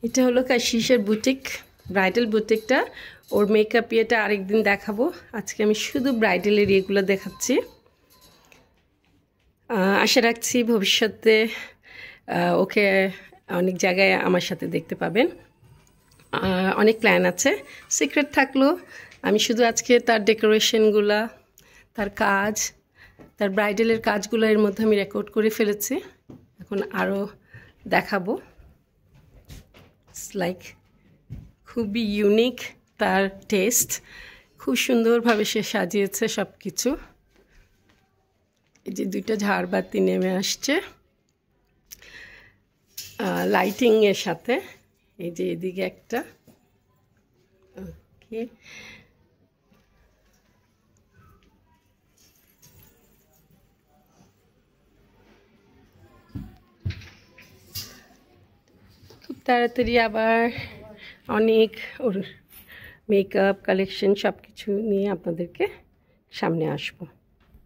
এটা হলো কাশিসের boutique, bridal বুটিকটা। ওর makeup ইয়েটা আরেকদিন দেখাবো। আজকে আমি শুধু ব্রাইডালের ইয়েগুলো দেখাচ্ছি। আশা রাখছি ভবিষ্যতে ওকে অনেক জায়গায় আমার সাথে দেখতে পাবেন। অনেক প্ল্যান আছে, সিক্রেট থাকলো। আমি শুধু আজকে তার ডেকোরেশনগুলা, তার কাজ, তার ব্রাইডালের কাজগুলো এর মধ্যে আমি রেকর্ড করে ফেলেছি। এখন আরও দেখাবো। লাইক খুবই ইউনিক তার টেস্ট, খুব সুন্দরভাবে সে সাজিয়েছে সব কিছু। এই যে দুইটা ঝাড়বাতি নেমে আসছে লাইটিংয়ের সাথে। এই যে এদিকে একটা, ওকে। খুব তাড়াতাড়ি আবার অনেক ওর মেকআপ কালেকশন সব কিছু নিয়ে আপনাদেরকে সামনে আসবো।